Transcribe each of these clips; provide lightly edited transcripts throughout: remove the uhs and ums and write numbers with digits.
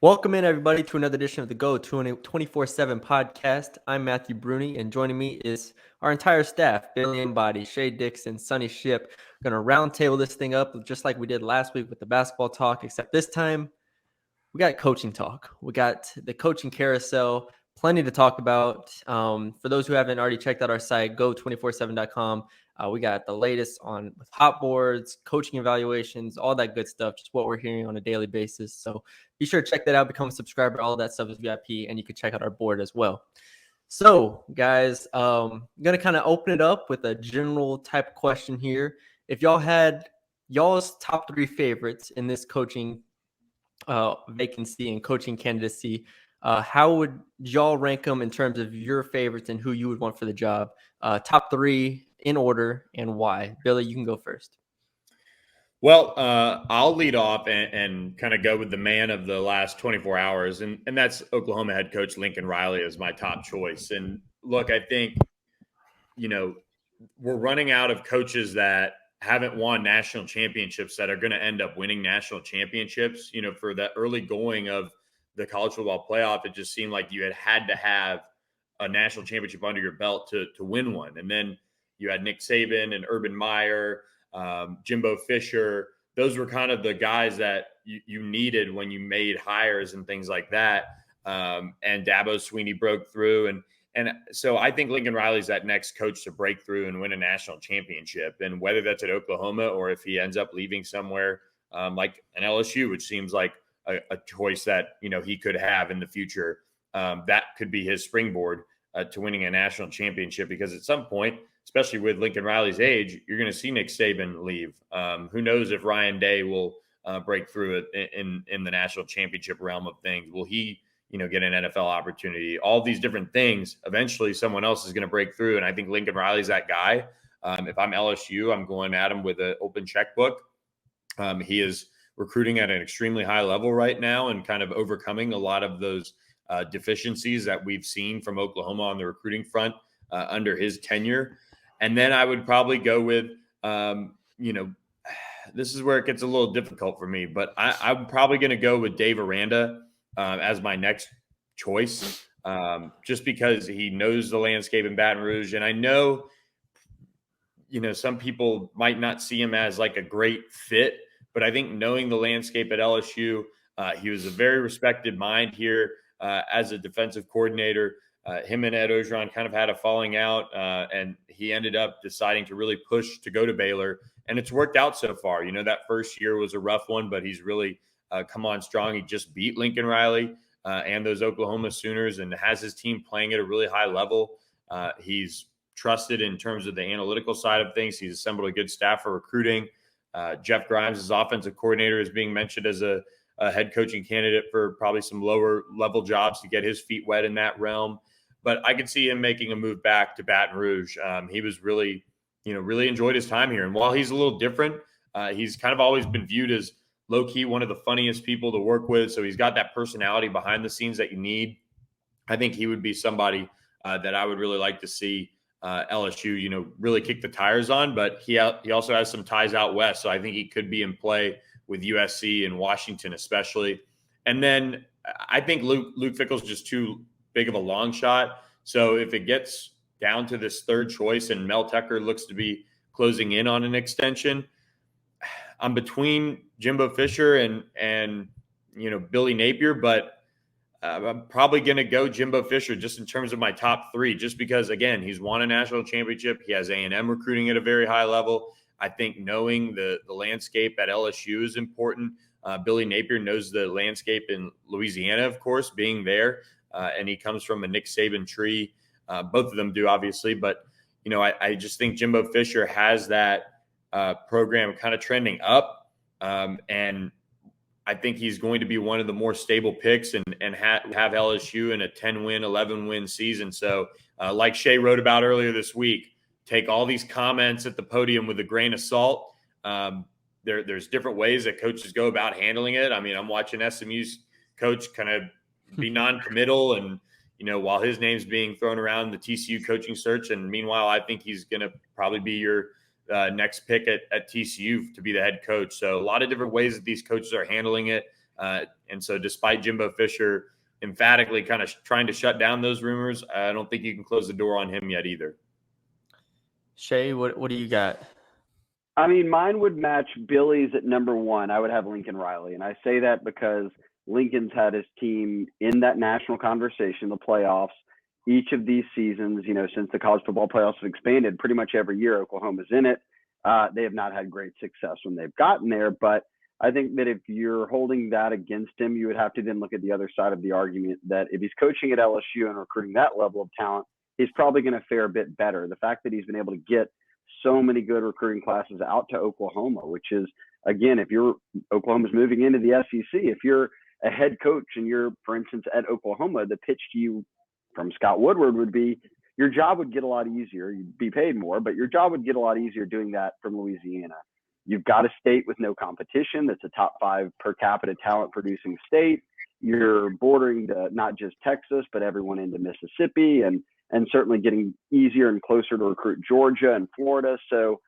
Welcome in, everybody, to another edition of the Geaux247 podcast. I'm Matthew Brune, and joining me is our entire staff, Billy Embody, Shea Dixon, Sonny Ship. We're going to roundtable this thing up just like we did last week with the basketball talk, except this time we got coaching talk. We got the coaching carousel, plenty to talk about. For those who haven't already checked out our site, Geaux247.com. We got the latest on with hot boards, coaching evaluations, all that good stuff, just what we're hearing on a daily basis. So be sure to check that out, become a subscriber. All of that stuff is VIP, and you can check out our board as well. So, guys, I'm going to kind of open it up with a general type question here. If y'all had y'all's top three favorites in this coaching vacancy and coaching candidacy, how would y'all rank them in terms of your favorites and who you would want for the job? Top three in order and why. Billy, you can go first. Well, I'll lead off and kind of go with the man of the last 24 hours, and that's Oklahoma head coach Lincoln Riley as my top choice. And look, I think, we're running out of coaches that haven't won national championships that are going to end up winning national championships. For the early going of the college football playoff, it just seemed like you had to have a national championship under your belt to win one. And then you had Nick Saban and Urban Meyer, Jimbo Fisher. Those were kind of the guys that you needed when you made hires and things like that. And Dabo Swinney broke through. And so I think Lincoln Riley's that next coach to break through and win a national championship. And whether that's at Oklahoma or if he ends up leaving somewhere like an LSU, which seems like a choice that, he could have in the future, that could be his springboard to winning a national championship. Because at some point, especially with Lincoln Riley's age, you're going to see Nick Saban leave. Who knows if Ryan Day will break through it in the national championship realm of things? Will he, get an NFL opportunity? All these different things. Eventually, someone else is going to break through, and I think Lincoln Riley's that guy. If I'm LSU, I'm going at him with an open checkbook. He is recruiting at an extremely high level right now and kind of overcoming a lot of those deficiencies that we've seen from Oklahoma on the recruiting front under his tenure. And then I would probably go with, this is where it gets a little difficult for me, but I'm probably going to go with Dave Aranda as my next choice, just because he knows the landscape in Baton Rouge. And I know, some people might not see him as like a great fit, but I think knowing the landscape at LSU, he was a very respected mind here as a defensive coordinator. Him and Ed Orgeron kind of had a falling out, and he ended up deciding to really push to go to Baylor. And it's worked out so far. That first year was a rough one, but he's really come on strong. He just beat Lincoln Riley and those Oklahoma Sooners and has his team playing at a really high level. He's trusted in terms of the analytical side of things. He's assembled a good staff for recruiting. Jeff Grimes, his offensive coordinator, is being mentioned as a head coaching candidate for probably some lower level jobs to get his feet wet in that realm. But I could see him making a move back to Baton Rouge. He was really enjoyed his time here. And while he's a little different, he's kind of always been viewed as low-key one of the funniest people to work with. So he's got that personality behind the scenes that you need. I think he would be somebody that I would really like to see LSU, really kick the tires on. But he also has some ties out west. So I think he could be in play with USC and Washington especially. And then I think Luke Fickell's just too big of a long shot. So if it gets down to this third choice and Mel Tucker looks to be closing in on an extension, I'm between Jimbo Fisher and Billy Napier, but I'm probably going to go Jimbo Fisher just in terms of my top three, just because, again, he's won a national championship. He has A&M recruiting at a very high level. I think knowing the landscape at LSU is important. Billy Napier knows the landscape in Louisiana, of course, being there, and he comes from a Nick Saban tree. Both of them do, obviously, but I just think Jimbo Fisher has that program kind of trending up, and I think he's going to be one of the more stable picks and have LSU in a 10-win, 11-win season. So like Shea wrote about earlier this week, take all these comments at the podium with a grain of salt. There's different ways that coaches go about handling it. I mean, I'm watching SMU's coach kind of be non-committal and, while his name's being thrown around the TCU coaching search. And meanwhile, I think he's going to probably be your next pick at TCU to be the head coach. So a lot of different ways that these coaches are handling it. And so despite Jimbo Fisher emphatically kind of trying to shut down those rumors, I don't think you can close the door on him yet either. Shea, what do you got? I mean, mine would match Billy's at number one. I would have Lincoln Riley. And I say that because Lincoln's had his team in that national conversation, the playoffs, each of these seasons, since the college football playoffs have expanded, pretty much every year Oklahoma's in it. They have not had great success when they've gotten there. But I think that if you're holding that against him, you would have to then look at the other side of the argument that if he's coaching at LSU and recruiting that level of talent, he's probably going to fare a bit better. The fact that he's been able to get so many good recruiting classes out to Oklahoma, which is, again, if Oklahoma's moving into the SEC, if you're a head coach and you're, for instance, at Oklahoma, the pitch to you from Scott Woodward would be your job would get a lot easier. You'd be paid more, but your job would get a lot easier doing that from Louisiana. You've got a state with no competition that's a top 5 per capita talent producing state. You're bordering to not just Texas, but everyone into Mississippi and certainly getting easier and closer to recruit Georgia and Florida. So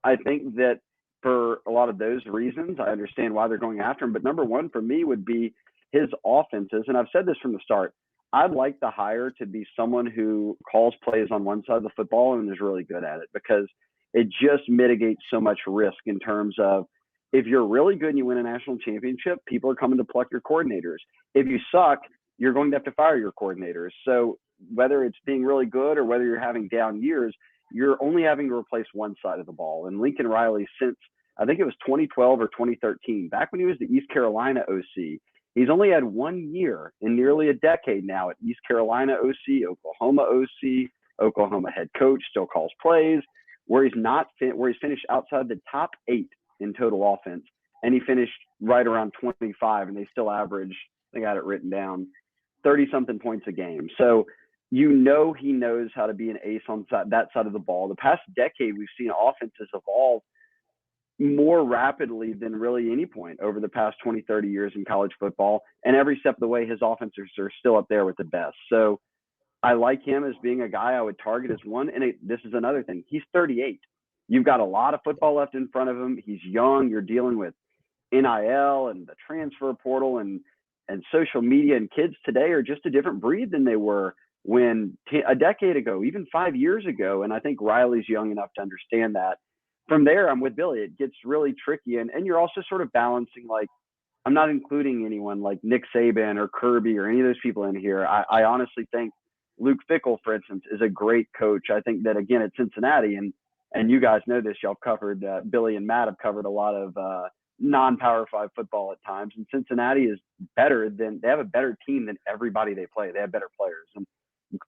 I think that for a lot of those reasons, I understand why they're going after him. But number one for me would be his offenses. And I've said this from the start. I'd like the hire to be someone who calls plays on one side of the football and is really good at it, because it just mitigates so much risk in terms of if you're really good and you win a national championship, people are coming to pluck your coordinators. If you suck, you're going to have to fire your coordinators. So whether it's being really good or whether you're having down years, you're only having to replace one side of the ball. And Lincoln Riley, since I think it was 2012 or 2013, back when he was the East Carolina OC, he's only had 1 year in nearly a decade now at East Carolina OC, Oklahoma OC, Oklahoma head coach, still calls plays, where he's finished outside the top 8 in total offense. And he finished right around 25, and they still average, I got it written down, 30-something points a game. So he knows how to be an ace on that side of the ball. The past decade, we've seen offenses evolve more rapidly than really any point over the past 20, 30 years in college football. And every step of the way, his offenses are still up there with the best. So I like him as being a guy I would target as one. And this is another thing. He's 38. You've got a lot of football left in front of him. He's young. You're dealing with NIL and the transfer portal and social media, and kids today are just a different breed than they were when a decade ago, even 5 years ago. And I think Riley's young enough to understand that. From there, I'm with Billy. It gets really tricky. And you're also sort of balancing, like, I'm not including anyone like Nick Saban or Kirby or any of those people in here. I honestly think Luke Fickell, for instance, is a great coach. I think that, again, at Cincinnati, and you guys know this, y'all covered, Billy and Matt have covered a lot of non-Power 5 football at times. And Cincinnati is they have a better team than everybody they play. They have better players. And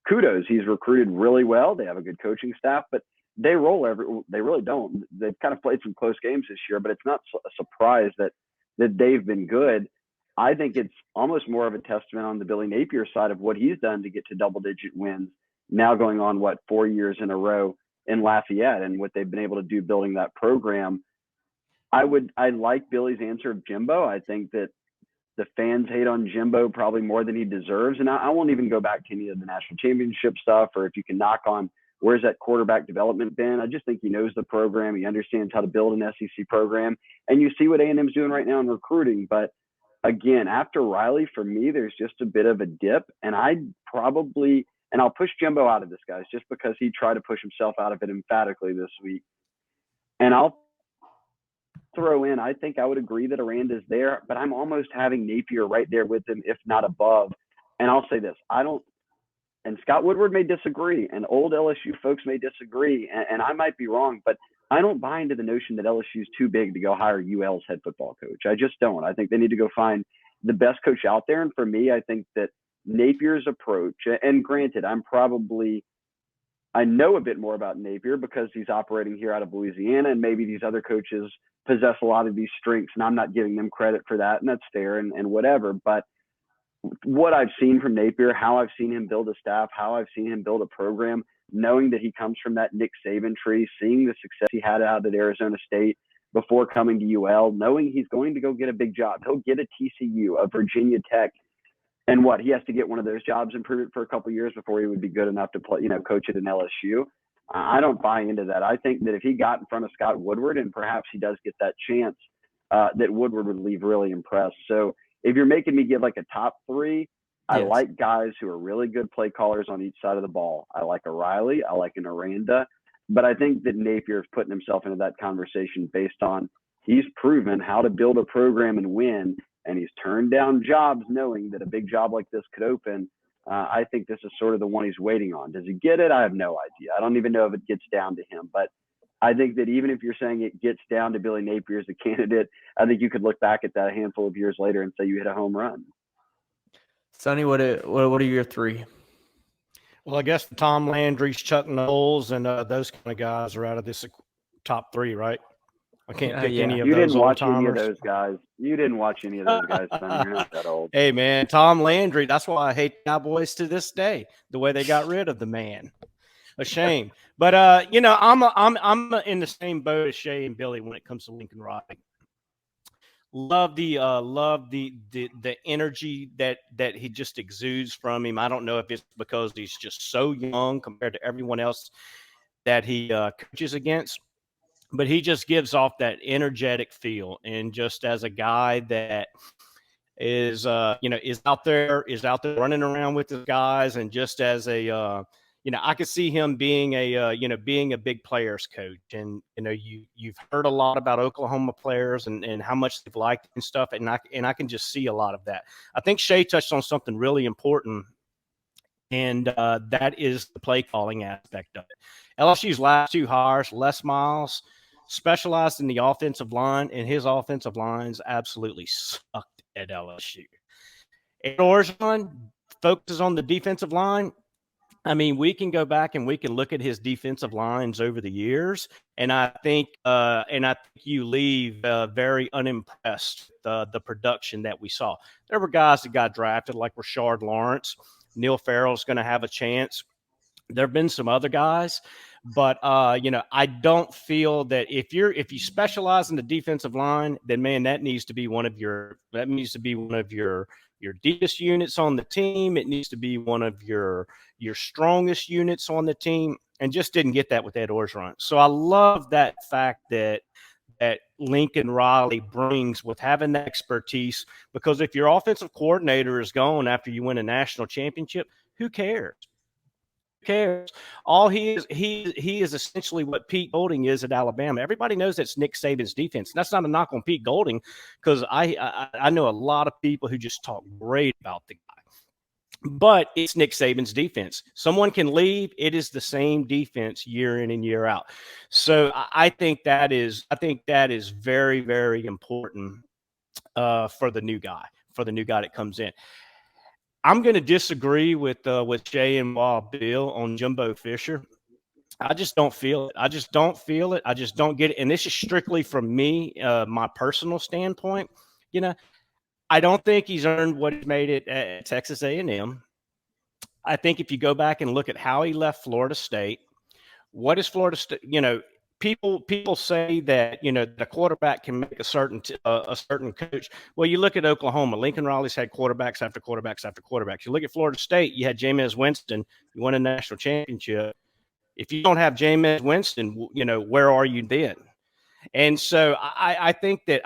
kudos, he's recruited really well. They have a good coaching staff, but they really don't. They've kind of played some close games this year, but it's not a surprise that they've been good. I think it's almost more of a testament on the Billy Napier side of what he's done to get to double-digit wins, now going on, 4 years in a row in Lafayette, and what they've been able to do building that program. I like Billy's answer of Jimbo. I think that the fans hate on Jimbo probably more than he deserves. And I won't even go back to any of the national championship stuff, or if you can knock on where's that quarterback development been. I just think he knows the program. He understands how to build an SEC program. And you see what A&M's doing right now in recruiting. But again, after Riley, for me, there's just a bit of a dip. And I'll push Jimbo out of this, guys, just because he tried to push himself out of it emphatically this week. And I'll throw in, I think I would agree that Aranda's there, but I'm almost having Napier right there with him, if not above. And I'll say this, and Scott Woodward may disagree, and old LSU folks may disagree, and I might be wrong, but I don't buy into the notion that LSU is too big to go hire UL's head football coach. I just don't. I think they need to go find the best coach out there. And for me, I think that Napier's approach, and granted, I know a bit more about Napier because he's operating here out of Louisiana, and maybe these other coaches possess a lot of these strengths, and I'm not giving them credit for that, and that's fair and whatever. But what I've seen from Napier, how I've seen him build a staff, how I've seen him build a program, knowing that he comes from that Nick Saban tree, seeing the success he had out at Arizona State before coming to UL, knowing he's going to go get a big job. He'll get a TCU, a Virginia Tech, and he has to get one of those jobs and prove it for a couple of years before he would be good enough to play, coach at an LSU. I don't buy into that. I think that if he got in front of Scott Woodward, and perhaps he does get that chance, that Woodward would leave really impressed. So if you're making me give like a top three, I Yes. like guys who are really good play callers on each side of the ball. I like a Riley. I like an Aranda. But I think that Napier is putting himself into that conversation based on he's proven how to build a program and win, and he's turned down jobs knowing that a big job like this could open. I think this is sort of the one he's waiting on. Does he get it? I have no idea. I don't even know if it gets down to him. But I think that even if you're saying it gets down to Billy Napier as a candidate, I think you could look back at that a handful of years later and say you hit a home run. Sonny, what are your three? Well, I guess Tom Landry's, Chuck Knowles, and those kind of guys are out of this top three, right? I can't pick any of You those didn't old watch any of timers. those guys. You didn't watch any of those guys, Sonny. You're not that old. Hey, man, Tom Landry. That's why I hate Cowboys to this day. The way they got rid of the man, a shame. But I'm in the same boat as Shea and Billy when it comes to Lincoln Riley. Love the energy that he just exudes from him. I don't know if it's because he's just so young compared to everyone else that he coaches against, but he just gives off that energetic feel. And just as a guy that is out there running around with the guys, and just as a I could see him being a big players coach. And you've heard a lot about Oklahoma players and how much they've liked and stuff, and I can just see a lot of that. I think Shea touched on something really important, and that is the play calling aspect of it. LSU's last two hires, Les Miles, specialized in the offensive line, and his offensive lines absolutely sucked at LSU. Ed Orgeron focuses on the defensive line. I mean, we can go back and we can look at his defensive lines over the years, and I think you leave very unimpressed the production that we saw. There were guys that got drafted like Rashard Lawrence. Neil Farrell's going to have a chance. There have been some other guys, but I don't feel that if you specialize in the defensive line, then man, that needs to be one of your deepest units on the team. It needs to be one of your strongest units on the team, and just didn't get that with Ed Orgeron. So I love that fact that Lincoln Riley brings with having that expertise, because if your offensive coordinator is gone after you win a national championship, who cares? Who cares? All he is essentially what Pete Golding is at Alabama. Everybody knows that's Nick Saban's defense. And that's not a knock on Pete Golding, because I know a lot of people who just talk great about the guy. But it's Nick Saban's defense. Someone can leave. It is the same defense year in and year out. So I think that is very, very important for the new guy that comes in. I'm going to disagree with Shea and Bill on Jimbo Fisher. I just don't feel it. I just don't get it. And this is strictly from me, my personal standpoint. I don't think he's earned what he made it at Texas A&M. I think if you go back and look at how he left Florida State, what is Florida State? People say that the quarterback can make a certain coach. Well, you look at Oklahoma. Lincoln Riley's had quarterbacks after quarterbacks after quarterbacks. You look at Florida State. You had Jameis Winston. You won a national championship. If you don't have Jameis Winston, where are you then? And so I think that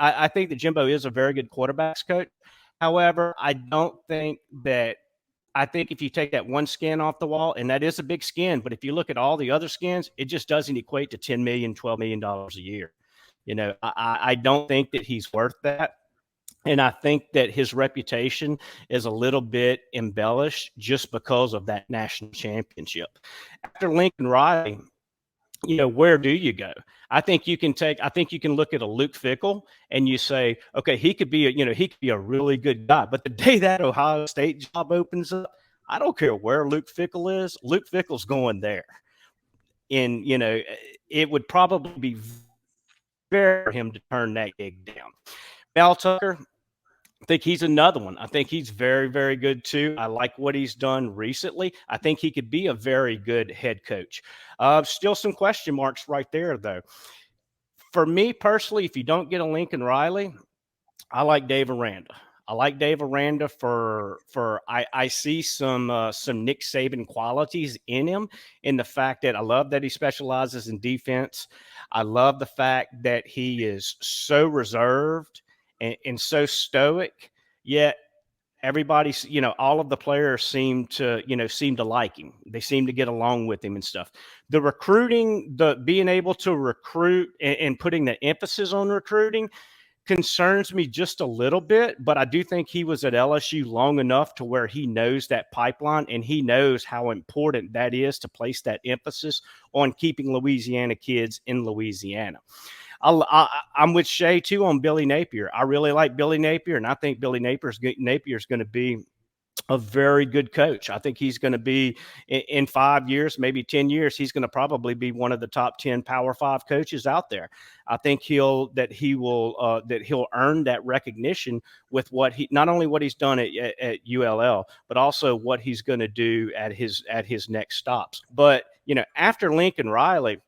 Jimbo is a very good quarterbacks coach. However, I think if you take that one skin off the wall, and that is a big skin, but if you look at all the other skins, it just doesn't equate to $10 million, $12 million a year. I don't think that he's worth that. And I think that his reputation is a little bit embellished just because of that national championship. After Lincoln Riley, where do you go? I think you can look at a Luke Fickell and you say, okay, he could be a really good guy. But the day that Ohio State job opens up, I don't care where Luke Fickell is. Luke Fickell's going there. And, it would probably be fair for him to turn that gig down. Mel Tucker, I think he's another one. I think he's very, very good too. I like what he's done recently. I think he could be a very good head coach. Still some question marks right there, though. For me personally, if you don't get a Lincoln Riley, I like Dave Aranda. I see some Nick Saban qualities in him, in the fact that I love that he specializes in defense. I love the fact that he is so reserved and so stoic. yet everybody's, all of the players seem to like him. They seem to get along with him and stuff. The recruiting, the being able to recruit and putting the emphasis on recruiting concerns me just a little bit, but I do think he was at LSU long enough to where he knows that pipeline and he knows how important that is to place that emphasis on keeping Louisiana kids in Louisiana. I'm with Shea too on Billy Napier. I really like Billy Napier, and I think Billy Napier's going to be a very good coach. I think he's going to be in 5 years, maybe 10 years. He's going to probably be one of the top 10 Power 5 coaches out there. I think he'll earn that recognition with not only what he's done at ULL, but also what he's going to do at his next stops. But after Lincoln Riley,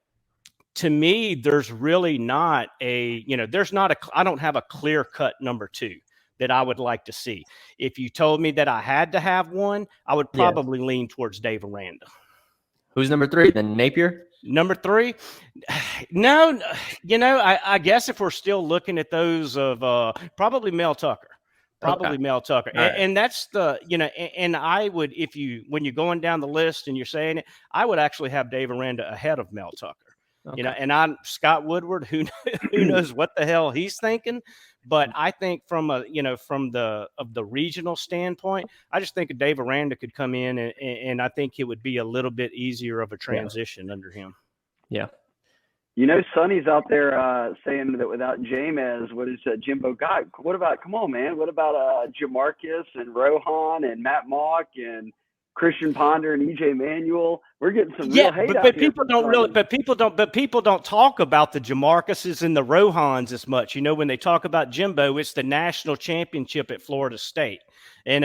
to me, there's really not I don't have a clear cut number 2 that I would like to see. If you told me that I had to have one, I would probably lean towards Dave Aranda. Who's number 3 then? Napier? Number 3? No, I guess if we're still looking at those of probably Mel Tucker. Mel Tucker. Right. And that's and I would, when you're going down the list and you're saying it, I would actually have Dave Aranda ahead of Mel Tucker. Okay. And I'm Scott Woodward, who knows what the hell he's thinking. But I think from the regional standpoint, I just think Dave Aranda could come in and I think it would be a little bit easier of a transition under him. Yeah. Sonny's out there saying that without Jameis, what is Jimbo got? What about, come on, man, what about Jamarcus and Rohan and Matt Mock and Christian Ponder and EJ Manuel? We're getting some real hate out but here. People don't talk about the Jamarcuses and the Rohans as much. When they talk about Jimbo, it's the national championship at Florida State. And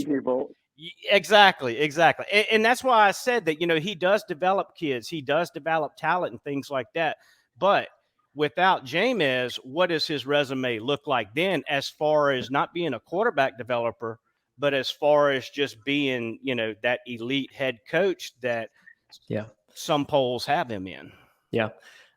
people. Exactly. And that's why I said that, he does develop kids, he does develop talent and things like that. But without Jameis, what does his resume look like then, as far as not being a quarterback developer, but as far as just being, that elite head coach that some polls have him in? Yeah.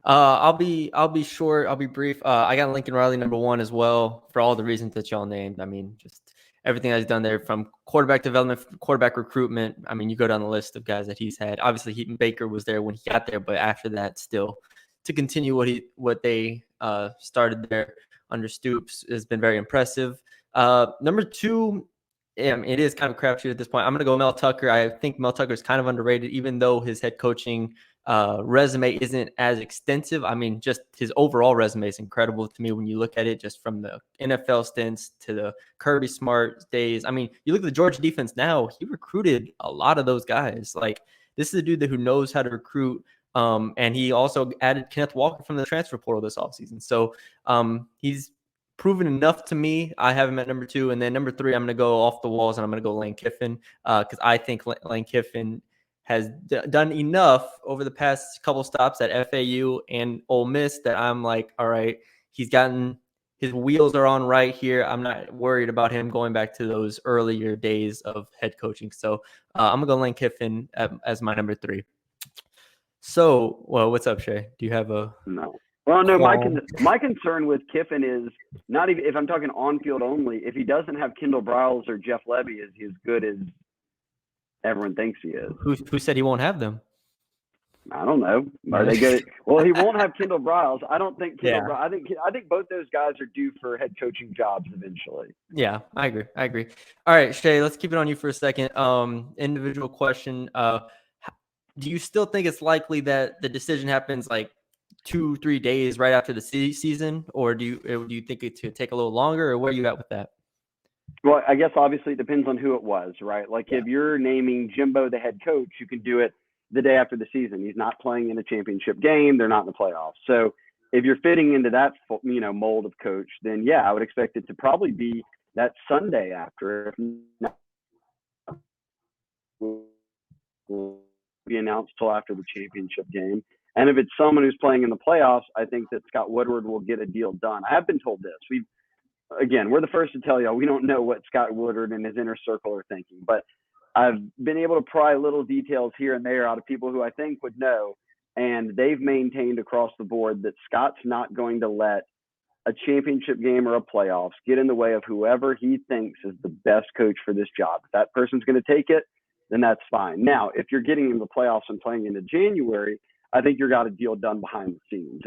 I'll be short. I'll be brief. I got Lincoln Riley number 1 as well for all the reasons that y'all named. I mean, just everything that's done there, from quarterback development, quarterback recruitment. I mean, you go down the list of guys that he's had. Obviously, Heaton Baker was there when he got there, but after that, still to continue what they started there under Stoops has been very impressive. Number 2. It is kind of a crapshoot at this point. I'm going to go Mel Tucker. I think Mel Tucker is kind of underrated, even though his head coaching resume isn't as extensive. I mean, just his overall resume is incredible to me when you look at it, just from the NFL stints to the Kirby Smart days. I mean, you look at the Georgia defense now, he recruited a lot of those guys. Like, this is a dude who knows how to recruit. And he also added Kenneth Walker from the transfer portal this offseason. So he's proven enough to me. I have him at number 2. And then number 3, I'm going to go off the walls, and I'm going to go Lane Kiffin, because I think Lane Kiffin has done enough over the past couple stops at FAU and Ole Miss that I'm like, all right, his wheels are on right here. I'm not worried about him going back to those earlier days of head coaching. So I'm going to go Lane Kiffin as my number 3. So, well, what's up, Shea? Do you have a... No. Well, no, my concern with Kiffin is not even, if I'm talking on-field only, if he doesn't have Kendall Briles or Jeff Levy, is he as good as everyone thinks he is? Who said he won't have them? I don't know. Are they good? Well, he won't have Kendall Briles. I don't think Kendall Briles. I think both those guys are due for head coaching jobs eventually. Yeah, I agree. All right, Shea, let's keep it on you for a second. Individual question. Do you still think it's likely that the decision happens like 2-3 days right after the season, or do you think it could take a little longer, or where are you at with that? Well, I guess obviously it depends on who it was, right? Like if you're naming Jimbo the head coach, you can do it the day after the season. He's not playing in a championship game. They're not in the playoffs. So if you're fitting into that, mold of coach, then yeah, I would expect it to probably be that Sunday after. Will be announced till after the championship game. And if it's someone who's playing in the playoffs, I think that Scott Woodward will get a deal done. I have been told this. We're the first to tell y'all we don't know what Scott Woodward and his inner circle are thinking, but I've been able to pry little details here and there out of people who I think would know, and they've maintained across the board that Scott's not going to let a championship game or a playoffs get in the way of whoever he thinks is the best coach for this job. If that person's going to take it, then that's fine. Now, if you're getting in the playoffs and playing into January, I think you've got a deal done behind the scenes.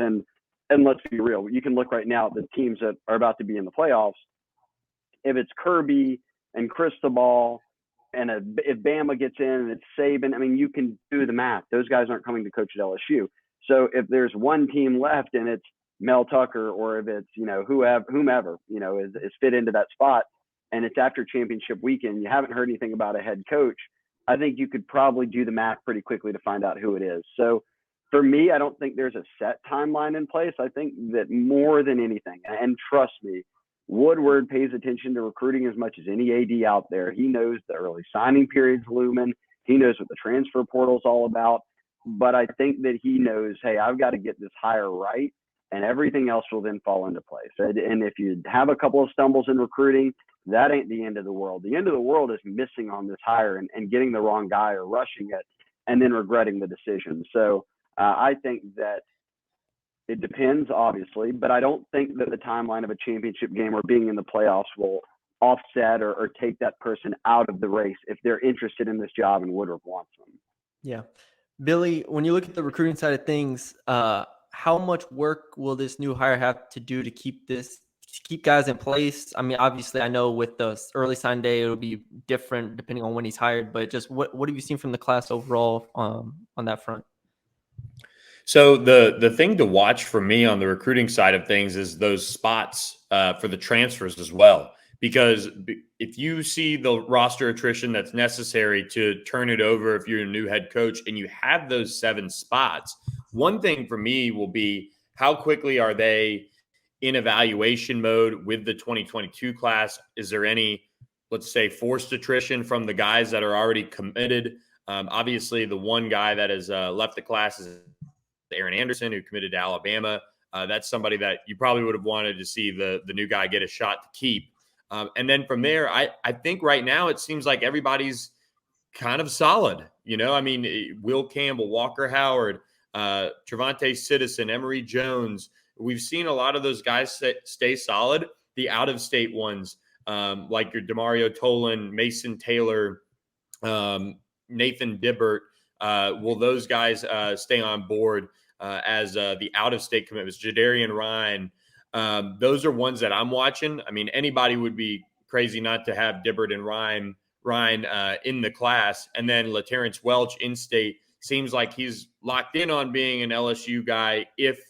And let's be real, you can look right now at the teams that are about to be in the playoffs. If it's Kirby and Cristobal, and if Bama gets in and it's Saban, I mean, you can do the math. Those guys aren't coming to coach at LSU. So if there's one team left and it's Mel Tucker, or if it's, whomever, is fit into that spot, and it's after championship weekend, you haven't heard anything about a head coach, I think you could probably do the math pretty quickly to find out who it is. So for me, I don't think there's a set timeline in place. I think that more than anything, and trust me, Woodward pays attention to recruiting as much as any AD out there. He knows the early signing period's looming. He knows what the transfer portal's all about. But I think that he knows, hey, I've got to get this hire right, and everything else will then fall into place. And if you have a couple of stumbles in recruiting, that ain't the end of the world. The end of the world is missing on this hire and getting the wrong guy or rushing it and then regretting the decision. So I think that it depends, obviously, but I don't think that the timeline of a championship game or being in the playoffs will offset or take that person out of the race if they're interested in this job and Woodward wants them. Yeah. Billy, when you look at the recruiting side of things, how much work will this new hire have to do to keep guys in place? I mean, obviously, I know with the early sign day, it'll be different depending on when he's hired, but just what have you seen from the class overall on that front? So the thing to watch for me on the recruiting side of things is those spots for the transfers as well. Because if you see the roster attrition that's necessary to turn it over if you're a new head coach and you have those 7 spots, one thing for me will be how quickly are they in evaluation mode with the 2022 class? Is there any, let's say, forced attrition from the guys that are already committed? Obviously, the one guy that has left the class is Aaron Anderson, who committed to Alabama. That's somebody that you probably would have wanted to see the new guy get a shot to keep. And then from there, I think right now it seems like everybody's kind of solid. I mean, Will Campbell, Walker Howard, Trevante Citizen, Emory Jones. We've seen a lot of those guys stay solid. The out-of-state ones, like your Demario Tolan, Mason Taylor, Nathan Dibbert, will those guys stay on board as the out-of-state commitments? Jadarian Ryan. Those are ones that I'm watching. I mean, anybody would be crazy not to have Dibbert and Ryan in the class. And then LaTerrence Welch in-state seems like he's locked in on being an LSU guy if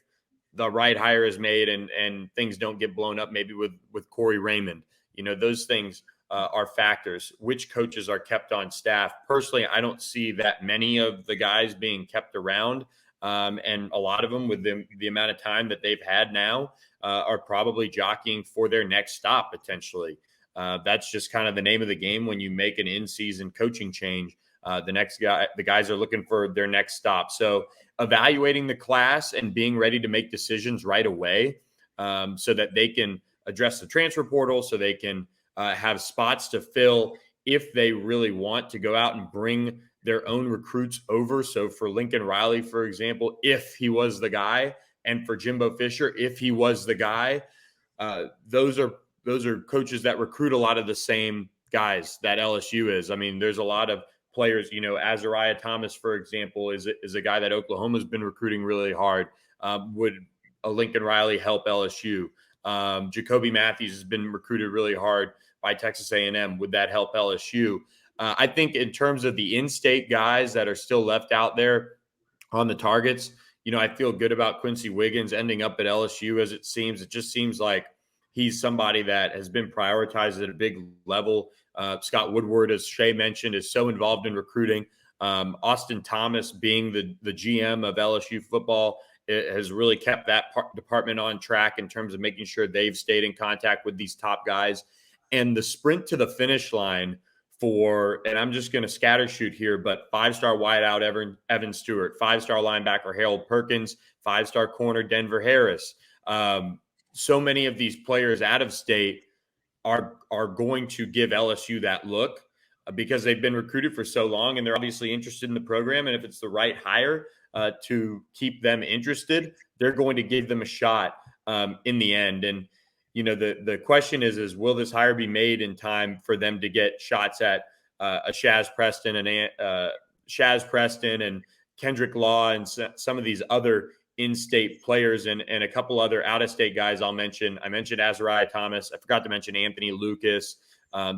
the right hire is made and things don't get blown up maybe with Corey Raymond. Those things are factors. Which coaches are kept on staff? Personally, I don't see that many of the guys being kept around. And a lot of them, with the amount of time that they've had now, are probably jockeying for their next stop potentially. That's just kind of the name of the game when you make an in-season coaching change. The guys are looking for their next stop. So evaluating the class and being ready to make decisions right away, so that they can address the transfer portal, so they can have spots to fill if they really want to go out and bring their own recruits over. So for Lincoln Riley, for example, if he was the guy, and for Jimbo Fisher, if he was the guy, those are coaches that recruit a lot of the same guys that LSU is. I mean, there's a lot of players, Azariah Thomas, for example, is a guy that Oklahoma's been recruiting really hard. Would a Lincoln Riley help LSU? Jacoby Matthews has been recruited really hard by Texas A&M. Would that help LSU? I think in terms of the in-state guys that are still left out there on the targets, I feel good about Quincy Wiggins ending up at LSU. As it just seems like he's somebody that has been prioritized at a big level. Scott Woodward, as Shea mentioned, is so involved in recruiting. Austin Thomas, being the GM of LSU football, it has really kept that department on track in terms of making sure they've stayed in contact with these top guys. And the sprint to the finish line and I'm just going to scatter shoot here, but 5-star wideout Evan Stewart, 5-star linebacker Harold Perkins, 5-star corner Denver Harris. So many of these players out of state are going to give LSU that look because they've been recruited for so long, and they're obviously interested in the program. And if it's the right hire to keep them interested, they're going to give them a shot in the end. And, the question is will this hire be made in time for them to get shots at a Shaz Preston and Kendrick Law and some of these other in-state players and a couple other out-of-state guys I mentioned Azariah Thomas. I forgot to mention Anthony Lucas.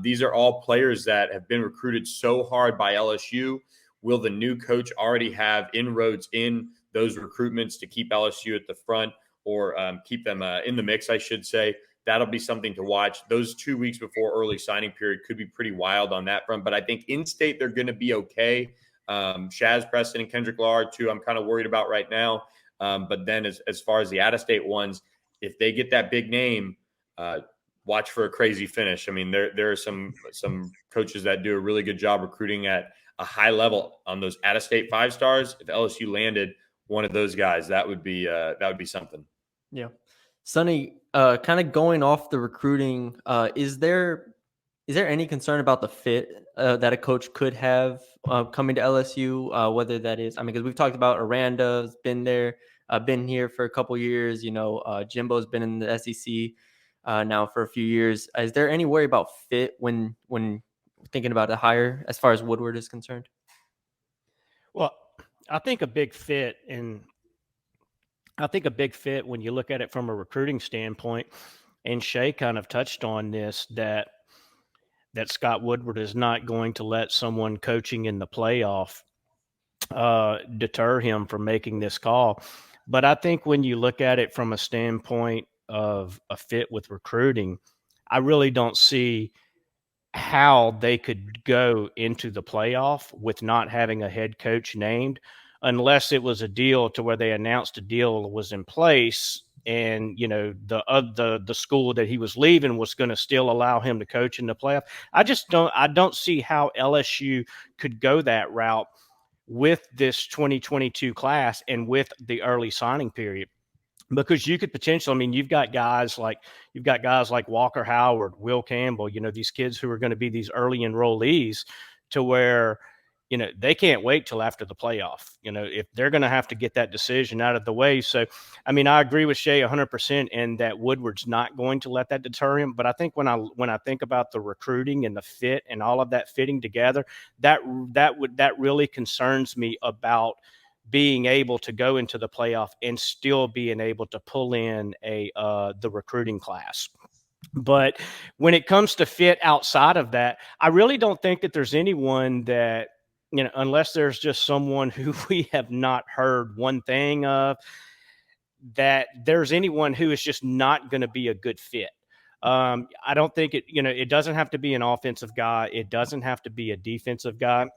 These are all players that have been recruited so hard by LSU. Will the new coach already have inroads in those recruitments to keep LSU at the front or keep them in the mix, I should say? That'll be something to watch. Those 2 weeks before early signing period could be pretty wild on that front. But I think in-state, they're going to be okay. Shaz Preston and Kendrick Law are two I'm kind of worried about right now. But then as far as the out-of-state ones, if they get that big name, watch for a crazy finish. I mean, there are some coaches that do a really good job recruiting at a high level on those out-of-state 5 stars. If LSU landed one of those guys, that would be something. Yeah. Sonny, kind of going off the recruiting, is there any concern about the fit that a coach could have coming to LSU? Whether that is, because we've talked about Aranda's been there, been here for a couple years. Jimbo's been in the SEC now for a few years. Is there any worry about fit when thinking about a hire as far as Woodward is concerned? Well, I think a big fit when you look at it from a recruiting standpoint, and Shea kind of touched on this, that Scott Woodward is not going to let someone coaching in the playoff deter him from making this call. But I think when you look at it from a standpoint of a fit with recruiting, I really don't see how they could go into the playoff with not having a head coach named, unless it was a deal to where they announced a deal was in place and the school that he was leaving was going to still allow him to coach in the playoff. I don't see how LSU could go that route with this 2022 class and with the early signing period. Because you could potentially, you've got guys like Walker Howard, Will Campbell, these kids who are going to be these early enrollees, to where, they can't wait till after the playoff, if they're going to have to get that decision out of the way. So, I agree with Shea 100% in that Woodward's not going to let that deter him. But I think when I think about the recruiting and the fit and all of that fitting together, that really concerns me about being able to go into the playoff and still being able to pull in the recruiting class. But when it comes to fit outside of that, I really don't think that there's anyone that, unless there's just someone who we have not heard one thing of, that there's anyone who is just not going to be a good fit. I don't think it doesn't have to be an offensive guy. It doesn't have to be a defensive guy.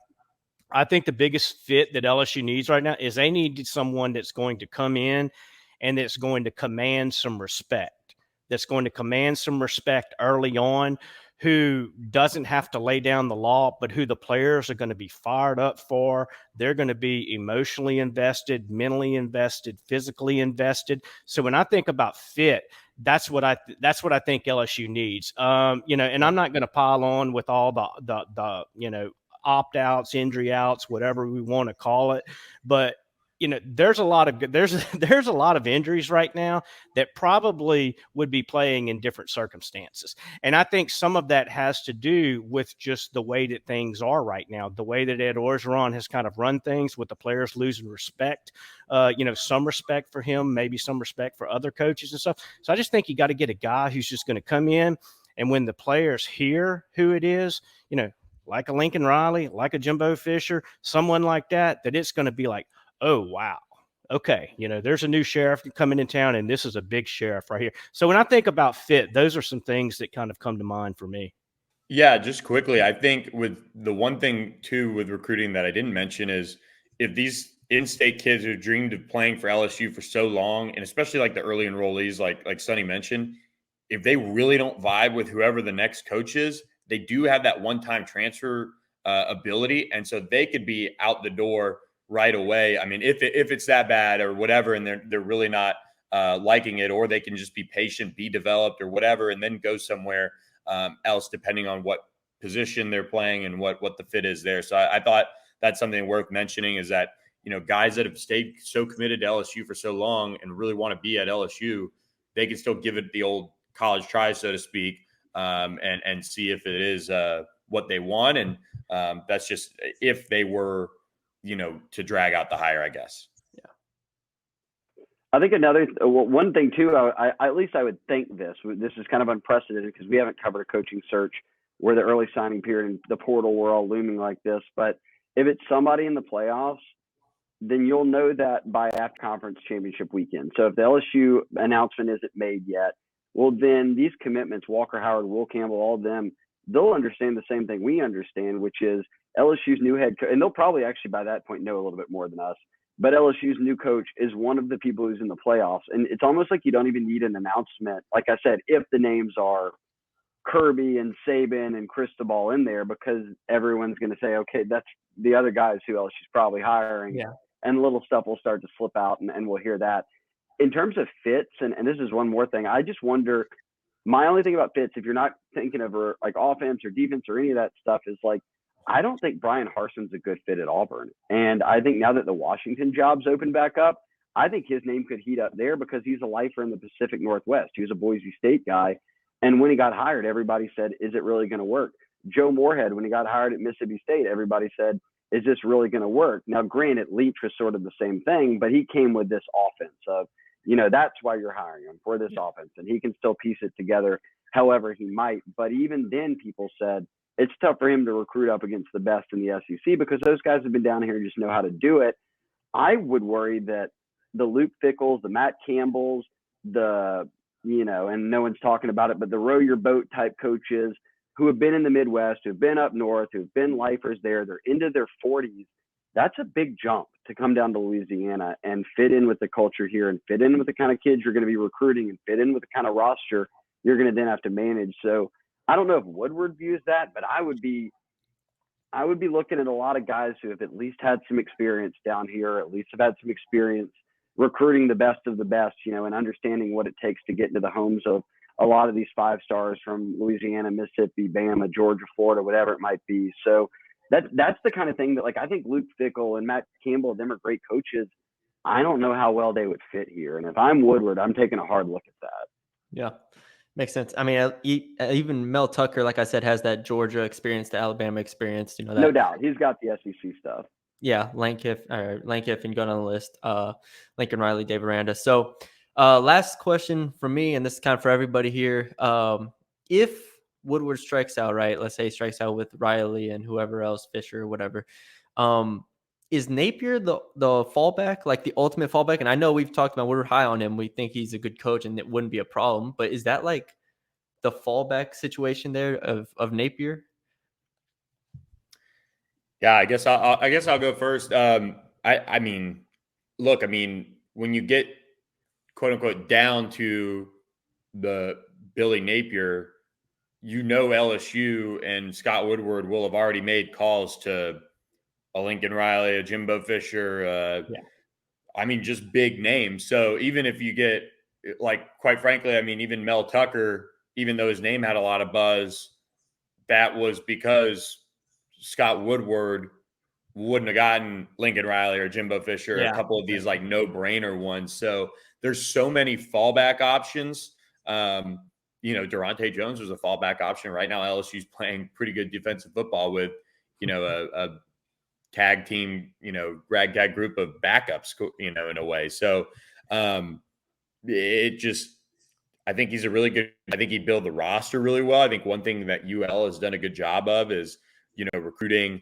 I think the biggest fit that LSU needs right now is they need someone that's going to come in and that's going to command some respect, early on, who doesn't have to lay down the law, but who the players are going to be fired up for. They're going to be emotionally invested, mentally invested, physically invested. So when I think about fit, that's what I think LSU needs. And I'm not going to pile on with all the opt-outs, injury outs, whatever we want to call it. But, there's a lot of injuries right now that probably would be playing in different circumstances. And I think some of that has to do with just the way that things are right now, the way that Ed Orgeron has kind of run things, with the players losing respect, some respect for him, maybe some respect for other coaches and stuff. So I just think you got to get a guy who's just going to come in, and when the players hear who it is, like a Lincoln Riley, like a Jimbo Fisher, someone like that it's going to be like, oh, wow. Okay. There's a new sheriff coming in town, and this is a big sheriff right here. So when I think about fit, those are some things that kind of come to mind for me. Yeah, just quickly, I think with the one thing too with recruiting that I didn't mention is, if these in-state kids who dreamed of playing for LSU for so long, and especially like the early enrollees, like Sonny mentioned, if they really don't vibe with whoever the next coach is, they do have that one-time transfer ability, and so they could be out the door right away. If it's that bad or whatever, and they're really not liking it, or they can just be patient, be developed or whatever, and then go somewhere else, depending on what position they're playing and what the fit is there. So I thought that's something worth mentioning, is that, guys that have stayed so committed to LSU for so long and really want to be at LSU, they can still give it the old college try, so to speak, and see if it is what they want. And that's just if they were, to drag out the hire, I guess. I think one thing too, at least I would think this is kind of unprecedented because we haven't covered a coaching search where the early signing period and the portal were all looming like this. But if it's somebody in the playoffs, then you'll know that by after conference championship weekend. So if the LSU announcement isn't made yet, well, then these commitments, Walker Howard, Will Campbell, all of them, they'll understand the same thing we understand, which is LSU's new head coach. And they'll probably actually by that point know a little bit more than us. But LSU's new coach is one of the people who's in the playoffs. And it's almost like you don't even need an announcement. Like I said, if the names are Kirby and Saban and Cristobal in there, because everyone's going to say, okay, that's the other guys who LSU's probably hiring. Yeah. And little stuff will start to slip out and we'll hear that. In terms of fits, and this is one more thing, I just wonder, my only thing about fits, if you're not thinking of like offense or defense or any of that stuff, is like, I don't think Brian Harson's a good fit at Auburn. And I think now that the Washington job's opened back up, I think his name could heat up there because he's a lifer in the Pacific Northwest. He was a Boise State guy. And when he got hired, everybody said, is it really going to work? Joe Moorhead, when he got hired at Mississippi State, everybody said, is this really going to work? Now, granted, Leach was sort of the same thing, but he came with this offense of, that's why you're hiring him, for this offense. And he can still piece it together however he might. But even then, people said, it's tough for him to recruit up against the best in the SEC because those guys have been down here and just know how to do it. I would worry that the Luke Fickles, the Matt Campbells, and no one's talking about it, but the row your boat type coaches who have been in the Midwest, who've been up north, who've been lifers there, they're into their 40s. That's a big jump to come down to Louisiana and fit in with the culture here and fit in with the kind of kids you're going to be recruiting and fit in with the kind of roster you're going to then have to manage. So I don't know if Woodward views that, but I would be looking at a lot of guys who have at least had some experience down here, at least have had some experience recruiting the best of the best, and understanding what it takes to get into the homes of a lot of these 5 stars from Louisiana, Mississippi, Bama, Georgia, Florida, whatever it might be. So that's the kind of thing that, like, I think Luke Fickell and Matt Campbell, them are great coaches. I don't know how well they would fit here. And if I'm Woodward, I'm taking a hard look at that. Yeah. Makes sense. I mean, even Mel Tucker, like I said, has that Georgia experience, the Alabama experience. That, no doubt. He's got the SEC stuff. Yeah, Lankiff, and you got on the list, Lincoln Riley, Dave Aranda. So last question from me, and this is kind of for everybody here. If Woodward strikes out, right, let's say he strikes out with Riley and whoever else, Fisher, whatever, is Napier the fallback, like the ultimate fallback? And I know we've talked about, we're high on him. We think he's a good coach and it wouldn't be a problem. But is that like the fallback situation there of Napier? Yeah, I guess I'll go first. I mean, look, when you get quote unquote down to the Billy Napier, LSU and Scott Woodward will have already made calls to a Lincoln Riley, a Jimbo Fisher. Just big names. So even if you get, like, quite frankly, even Mel Tucker, even though his name had a lot of buzz, that was because Scott Woodward wouldn't have gotten Lincoln Riley or Jimbo Fisher, a couple of these like no-brainer ones. So there's so many fallback options. Durante Jones was a fallback option. Right now, LSU's playing pretty good defensive football with, a tag team, ragtag group of backups, in a way. So I think he's I think he'd build the roster really well. I think one thing that UL has done a good job of is, recruiting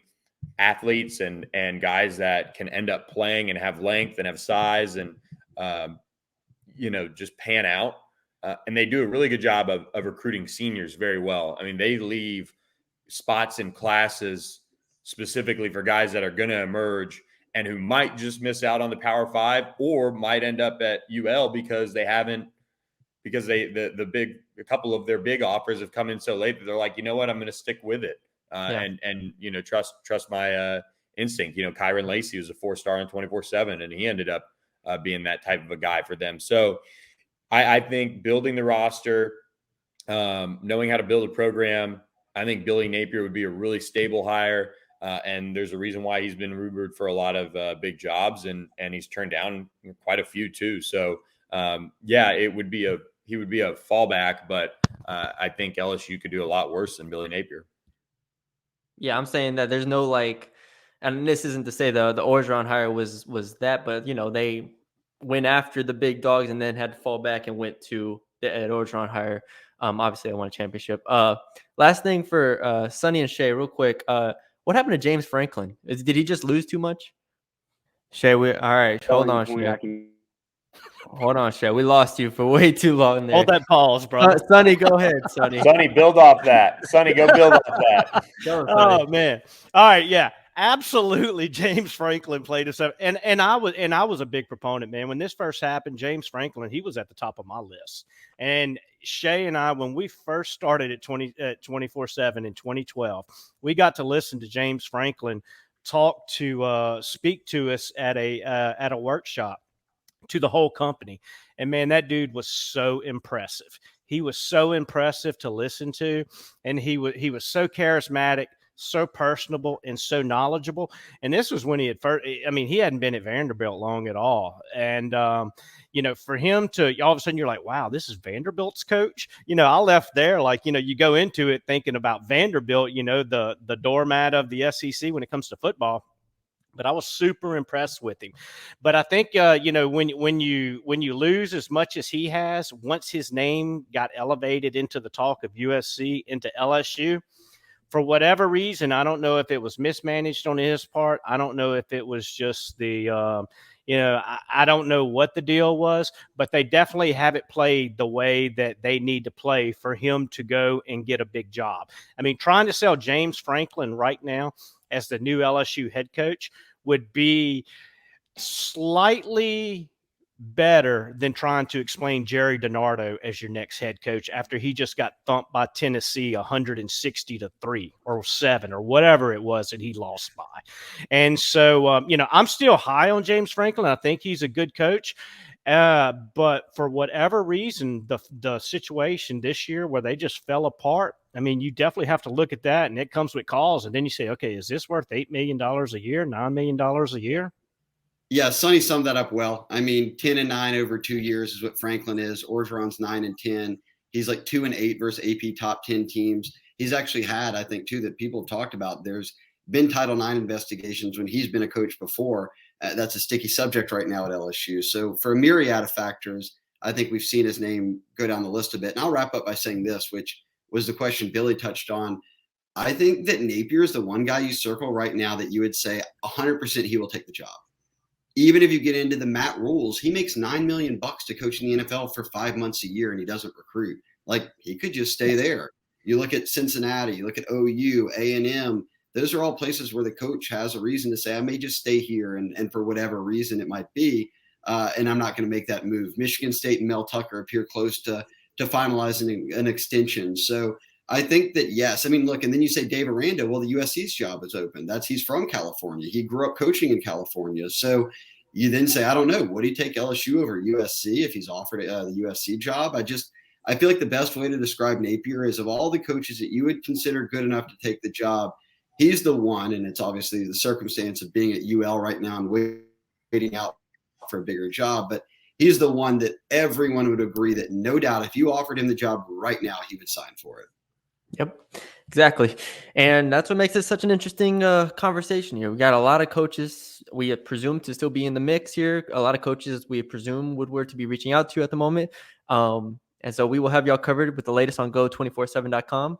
athletes and guys that can end up playing and have length and have size and, just pan out. And they do a really good job of recruiting seniors very well. They leave spots in classes specifically for guys that are going to emerge and who might just miss out on the Power 5 or might end up at UL because they haven't, because a couple of their big offers have come in so late that they're like, you know what, I'm going to stick with it. And trust my instinct. Kyron Lacey was a 4-star in 24/7, and he ended up being that type of a guy for them. So I think building the roster, knowing how to build a program, I think Billy Napier would be a really stable hire. And there's a reason why he's been rumored for a lot of big jobs, and he's turned down quite a few too. So it would be he would be a fallback, but I think LSU could do a lot worse than Billy Napier. Yeah, I'm saying that there's no and this isn't to say the Orgeron hire was that, but they went after the big dogs and then had to fall back and went to the Ed Orgeron hire. Obviously, I won a championship. Last thing for Sonny and Shea, real quick. What happened to James Franklin? Did he just lose too much? Shea, all right. Hold on, Shea. Hold on, Shea. We lost you for way too long there. Hold that pause, brother. Sonny, go ahead, Sonny. Sonny, build off that. Sonny, go build off that. Oh man! All right, yeah, absolutely. James Franklin played us up, and I was a big proponent, man. When this first happened, James Franklin, he was at the top of my list. And Shea and I, when we first started at 24/7 in 2012, we got to listen to James Franklin speak to us at a workshop to the whole company. And man, that dude was so impressive. He was so impressive to listen to. And he was so charismatic, so personable, and so knowledgeable. And this was when he hadn't been at Vanderbilt long at all. And, for him to all of a sudden you're like, wow, this is Vanderbilt's coach. I left there you go into it thinking about Vanderbilt, the doormat of the SEC when it comes to football. But I was super impressed with him. But I think when you lose as much as he has, once his name got elevated into the talk of USC, into LSU, for whatever reason, I don't know if it was mismanaged on his part. I don't know if it was just I don't know what the deal was, but they definitely haven't played the way that they need to play for him to go and get a big job. I mean, trying to sell James Franklin right now as the new LSU head coach would be slightly better than trying to explain Jerry DiNardo as your next head coach after he just got thumped by Tennessee 160-3 or 7 or whatever it was that he lost by. And so, I'm still high on James Franklin. I think he's a good coach. But for whatever reason, the situation this year where they just fell apart, I mean, you definitely have to look at that, and it comes with calls. And then you say, okay, is this worth $8 million a year, $9 million a year? Yeah, Sonny summed that up well. I mean, 10-9 over 2 years is what Franklin is. Orgeron's 9-10. He's like 2-8 versus AP top 10 teams. He's actually had, I think, too, that people have talked about. There's been Title IX investigations when he's been a coach before. That's a sticky subject right now at LSU. So for a myriad of factors, I think we've seen his name go down the list a bit. And I'll wrap up by saying this, which was the question Billy touched on. I think that Napier is the one guy you circle right now that you would say 100% he will take the job. Even if you get into the Matt rules, he makes $9 million to coach in the NFL for 5 months a year, and he doesn't recruit. Like, he could just stay there. You look at Cincinnati, you look at OU, A&M. Those are all places where the coach has a reason to say, I may just stay here, and for whatever reason it might be, and I'm not going to make that move. Michigan State and Mel Tucker appear close to finalizing an extension. So I think that, yes. I mean, look, and then you say Dave Aranda, well, the USC's job is open. He's from California. He grew up coaching in California. So you then say, I don't know, would he take LSU over USC if he's offered the USC job? I feel like the best way to describe Napier is, of all the coaches that you would consider good enough to take the job, he's the one, and it's obviously the circumstance of being at UL right now and waiting out for a bigger job, but he's the one that everyone would agree that no doubt if you offered him the job right now, he would sign for it. Yep, exactly. And that's what makes it such an interesting conversation here. We got a lot of coaches we presume to still be in the mix here. A lot of coaches we presume Woodward to be reaching out to at the moment. And so we will have y'all covered with the latest on Geaux247.com.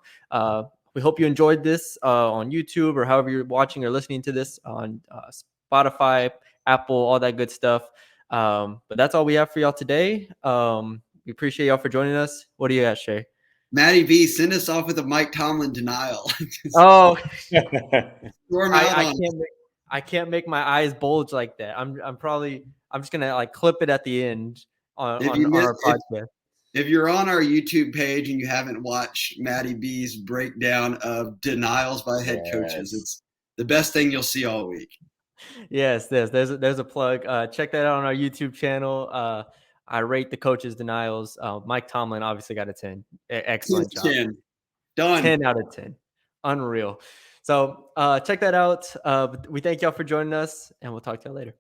We hope you enjoyed this on YouTube or however you're watching or listening to this on Spotify, Apple, all that good stuff. But that's all we have for y'all today. We appreciate y'all for joining us. What do you got, Shea? Matty B, send us off with a Mike Tomlin denial. Oh, I can't make my eyes bulge like that. I'm just gonna clip it at the end on our podcast. If you're on our YouTube page and you haven't watched Matty B's breakdown of denials by head coaches, it's the best thing you'll see all week. Yes, there's a plug. Check that out on our YouTube channel. I rate the coaches' denials. Mike Tomlin obviously got a 10. Excellent job. 10. Done. 10 out of 10. Unreal. So check that out. We thank y'all for joining us, and we'll talk to y'all later.